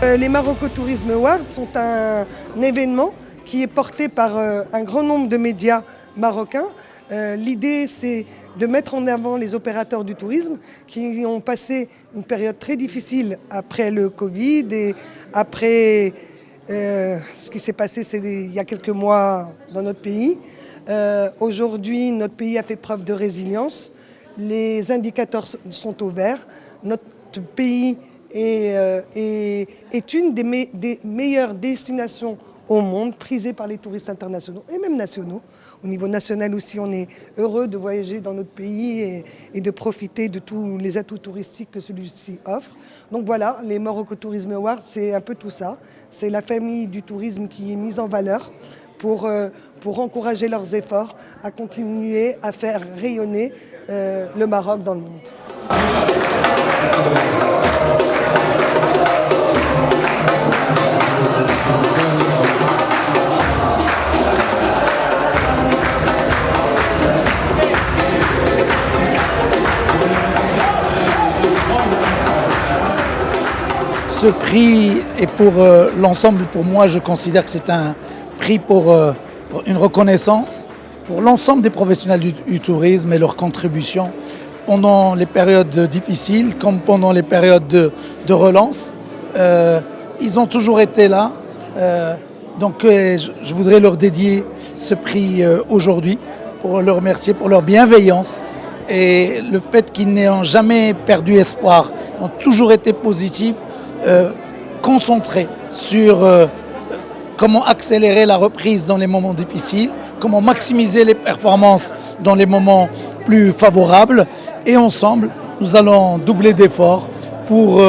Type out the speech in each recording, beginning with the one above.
Les Morocco Tourism Awards sont un événement qui est porté par un grand nombre de médias marocains. L'idée, c'est de mettre en avant les opérateurs du tourisme qui ont passé une période très difficile après le Covid et après ce qui s'est passé il y a quelques mois dans notre pays. Aujourd'hui, notre pays a fait preuve de résilience. Les indicateurs sont au vert. Notre pays est une des meilleures destinations au monde, prisée par les touristes internationaux et même nationaux. Au niveau national aussi, on est heureux de voyager dans notre pays et de profiter de tous les atouts touristiques que celui-ci offre. Donc voilà, les Morocco Tourism Awards, c'est un peu tout ça. C'est la famille du tourisme qui est mise en valeur pour encourager leurs efforts à continuer à faire rayonner le Maroc dans le monde. Ce prix est pour l'ensemble, pour moi, je considère que c'est un prix pour une reconnaissance pour l'ensemble des professionnels du tourisme et leur contribution pendant les périodes difficiles comme pendant les périodes de relance. Ils ont toujours été là, donc je voudrais leur dédier ce prix aujourd'hui pour leur remercier pour leur bienveillance et le fait qu'ils n'aient jamais perdu espoir, ils ont toujours été positifs, concentrés sur comment accélérer la reprise dans les moments difficiles, comment maximiser les performances dans les moments plus favorables. Et ensemble, nous allons doubler d'efforts pour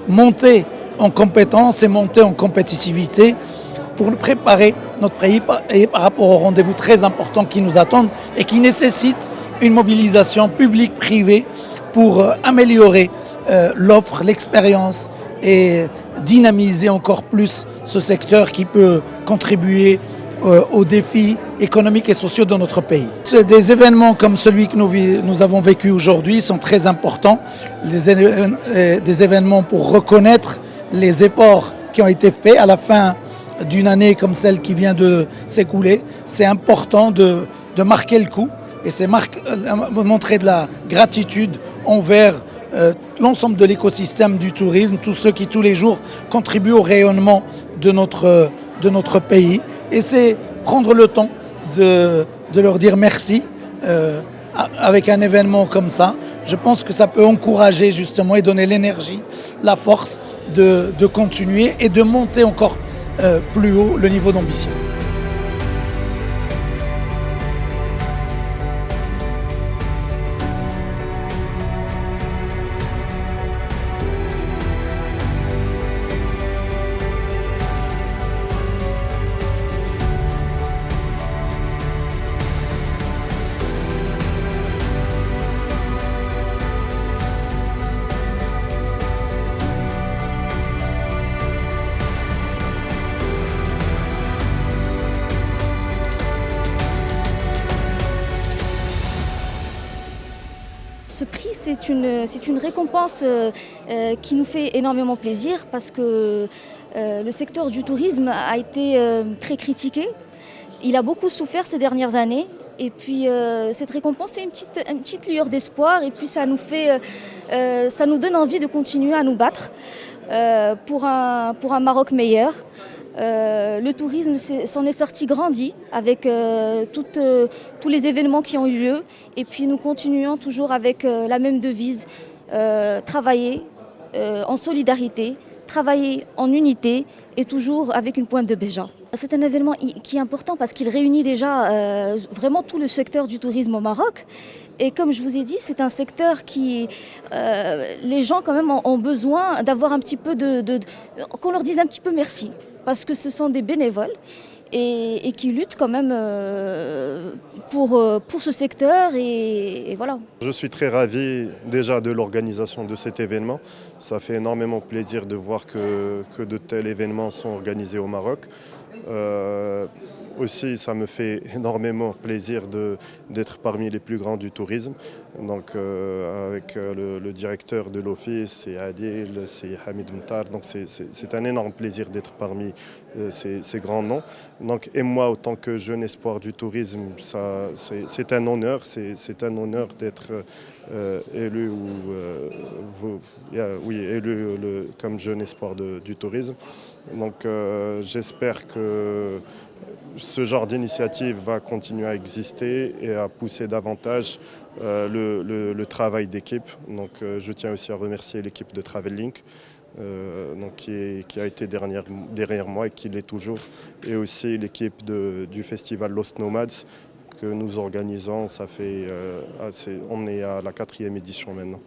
monter en compétences et monter en compétitivité pour préparer notre pays par rapport aux rendez-vous très importants qui nous attendent et qui nécessitent une mobilisation publique-privée pour améliorer l'offre, l'expérience et dynamiser encore plus ce secteur qui peut contribuer aux défis économiques et sociaux de notre pays. Des événements comme celui que nous avons vécu aujourd'hui sont très importants, des événements pour reconnaître les efforts qui ont été faits à la fin d'une année comme celle qui vient de s'écouler. C'est important de marquer le coup et c'est montrer de la gratitude envers l'ensemble de l'écosystème du tourisme, tous ceux qui tous les jours contribuent au rayonnement de notre pays. Et c'est prendre le temps de leur dire merci avec un événement comme ça. Je pense que ça peut encourager justement et donner l'énergie, la force de continuer et de monter encore plus haut le niveau d'ambition. Ce prix, c'est une récompense qui nous fait énormément plaisir parce que le secteur du tourisme a été très critiqué. Il a beaucoup souffert ces dernières années. Et puis cette récompense, c'est une petite lueur d'espoir. Et puis ça nous donne envie de continuer à nous battre pour un Maroc meilleur. Le tourisme s'en est sorti grandi avec tous les événements qui ont eu lieu. Et puis nous continuons toujours avec la même devise, travailler en solidarité, travailler en unité et toujours avec une pointe de béja. C'est un événement qui est important parce qu'il réunit déjà vraiment tout le secteur du tourisme au Maroc. Et comme je vous ai dit, c'est un secteur qui, les gens quand même ont besoin d'avoir un petit peu qu'on leur dise un petit peu merci. Parce que ce sont des bénévoles et qui luttent quand même pour ce secteur et voilà. Je suis très ravi déjà de l'organisation de cet événement. Ça fait énormément plaisir de voir que de tels événements sont organisés au Maroc. aussi, ça me fait énormément plaisir d'être parmi les plus grands du tourisme. Donc, avec le directeur de l'office, c'est Adil, c'est Hamid Mtar. Donc, c'est un énorme plaisir d'être parmi ces grands noms. Donc, et moi, en tant que jeune espoir du tourisme, c'est un honneur. C'est un honneur d'être élu comme jeune espoir du tourisme. Donc j'espère que ce genre d'initiative va continuer à exister et à pousser davantage le travail d'équipe. Donc je tiens aussi à remercier l'équipe de Travellink qui a été derrière moi et qui l'est toujours. Et aussi l'équipe du festival Lost Nomads que nous organisons. On est à la 4e édition maintenant.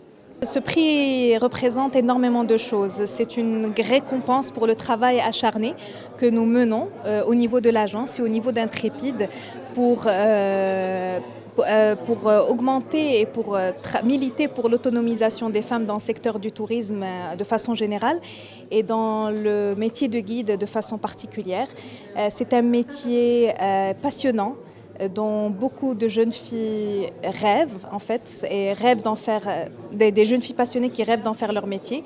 Ce prix représente énormément de choses. C'est une récompense pour le travail acharné que nous menons au niveau de l'agence et au niveau d'Intrépide pour augmenter et pour militer pour l'autonomisation des femmes dans le secteur du tourisme de façon générale et dans le métier de guide de façon particulière. C'est un métier passionnant, dont beaucoup de jeunes filles rêvent en fait, et rêvent d'en faire, des jeunes filles passionnées qui rêvent d'en faire leur métier.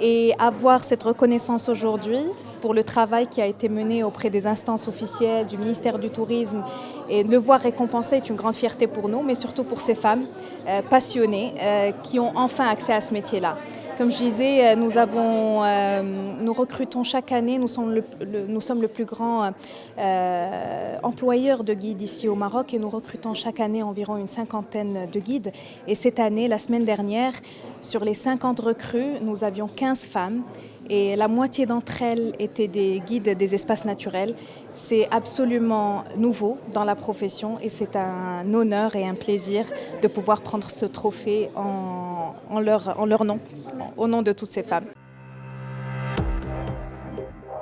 Et avoir cette reconnaissance aujourd'hui pour le travail qui a été mené auprès des instances officielles, du ministère du Tourisme, et le voir récompensé est une grande fierté pour nous, mais surtout pour ces femmes passionnées qui ont enfin accès à ce métier-là. Comme je disais, nous recrutons chaque année, nous sommes le plus grand employeur de guides ici au Maroc et nous recrutons chaque année environ une 50aine de guides. Et cette année, la semaine dernière, sur les 50 recrues, nous avions 15 femmes et la moitié d'entre elles étaient des guides des espaces naturels. C'est absolument nouveau dans la profession et c'est un honneur et un plaisir de pouvoir prendre ce trophée en leur nom, au nom de toutes ces femmes.